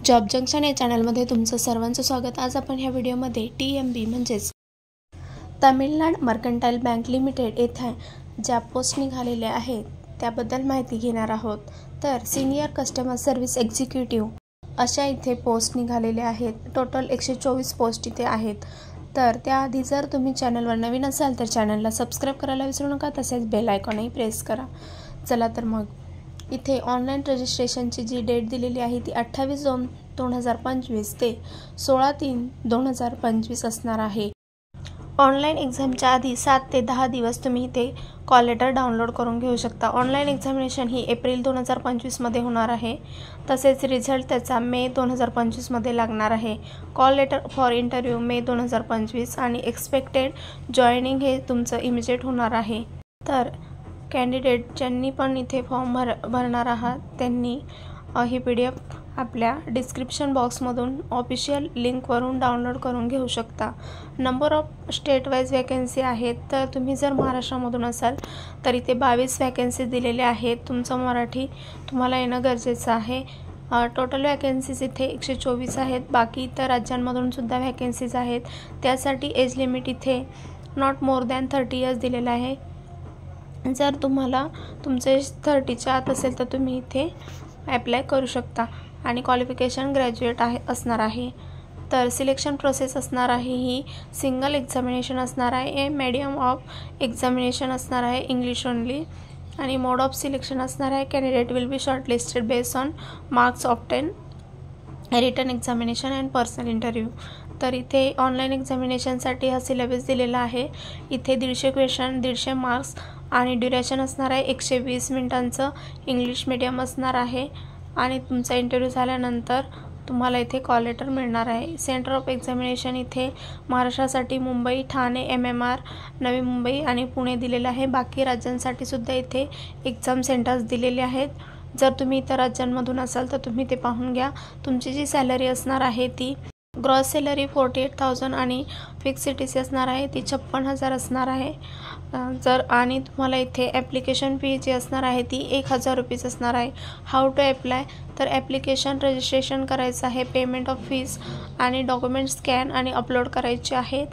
Job junction या चॅनलमध्ये तुमचं सर्वांचं स्वागत। आज आपण ह्या व्हिडिओमध्ये TMB म्हणजेच तमिळनाड मर्कंटाइल बँक लिमिटेड येथे ज्या पोस्ट निघालेल्या आहेत त्याबद्दल माहिती घेणार आहोत। तर सीनियर कस्टमर सर्व्हिस एक्झिक्युटिव्ह अशा इथे पोस्ट निघालेल्या आहेत। टोटल 124 पोस्ट इथे आहेत। तर त्याआधी जर तुम्ही चॅनलवर नवीन असाल तर चॅनलला सबस्क्राइब करायला विसरू नका, तसेच बेल आयकॉनही प्रेस करा। चला तर मग इथे ऑनलाइन रजिस्ट्रेशनची जी डेट दिलेली आहे ती 28/2/2025 ते 16/3/2025 असणार आहे। ऑनलाइन एक्झामच्या आधी 7 ते 10 दिवस तुम्ही इथे कॉल लेटर डाउनलोड करून घेऊ शकता। ऑनलाइन एक्झामिनेशन ही एप्रिल 2025 मध्ये होणार आहे। तसेच रिझल्ट त्याचा मे 2025 मध्ये लागणार आहे। कॉल लेटर फॉर इंटरव्ह्यू मे 2025 आणि एक्सपेक्टेड जॉइनिंग हे तुमचं इमिजिएट होणार आहे। तर कॅन्डिडेट ज्यांनी पण इथे फॉर्म भरणार आहात त्यांनी ही PDF आपल्या डिस्क्रिप्शन बॉक्समधून ऑफिशियल लिंकवरून डाउनलोड करून घेऊ शकता। Number of state wise vacancy आहेत। तर तुम्ही जर महाराष्ट्रामधून असाल तर इथे 22 वॅकन्सी दिलेल्या आहेत। तुमचं मराठी तुम्हाला येणं गरजेचं आहे। टोटल वॅकन्सीज इथे 124 आहेत। बाकी इतर राज्यांमधून सुद्धा वॅकन्सीज आहेत। त्यासाठी एज लिमिट इथे नॉट मोर दॅन 30 इयर्स दिलेलं आहे। जर तुम्हाला तुमचे 30च्या आत असेल तर तुम्ही इथे ॲप्लाय करू शकता आणि क्वालिफिकेशन ग्रॅज्युएट असणार आहे। तर सिलेक्शन प्रोसेस असणार आहे ही सिंगल एक्झामिनेशन असणार आहे। मीडियम ऑफ एक्झामिनेशन असणार आहे, इंग्लिश ओनली, आणि मोड ऑफ सिलेक्शन असणार आहे candidate will be shortlisted based on marks obtain written examination and personal interview. तर इथे ऑनलाइन एक्झामिनेशनसाठी हा सिलेबस दिलेला आहे। इथे 150 क्वेश्चन, 150 मार्क्स आणि ड्युरेशन असणार आहे 120 मिनिटांचं। इंग्लिश मीडियम असणार आहे आणि तुमचा इंटरव्ह्यू झाल्यानंतर तुम्हाला इथे कॉल लेटर मिळणार आहे। सेंटर ऑफ एक्झामिनेशन इथे महाराष्ट्रासाठी मुंबई, ठाणे, MMR, नवी मुंबई आणि पुणे दिलेलं आहे। बाकी राज्यांसाठी सुद्धा इथे एक्झाम सेंटर्स दिलेले आहेत। जर तुम्ही इतर राज्यांमधून असाल तर तुम्ही ते पाहून घ्या। तुमची जी सॅलरी असणार आहे ती ग्रॉस सॅलरी 48,000 आणि फिक्स CTC असणार आहे ती 56,000 असणार आहे। आणि तुम्हाला इथे ॲप्लिकेशन फी जी असणार आहे ती 1,000 रुपीज असणार आहे। हाऊ टू ॲप्लाय, तर ॲप्लिकेशन रजिस्ट्रेशन करायचं आहे, पेमेंट ऑफ फीस आणि डॉक्युमेंट स्कॅन आणि अपलोड करायचे आहेत।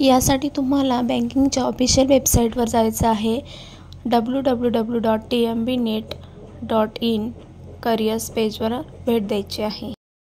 यासाठी तुम्हाला बँकिंगच्या ऑफिशियल वेबसाईटवर जायचं आहे www.tmbnet.in करिअर्स पेजवर भेट द्यायची आहे।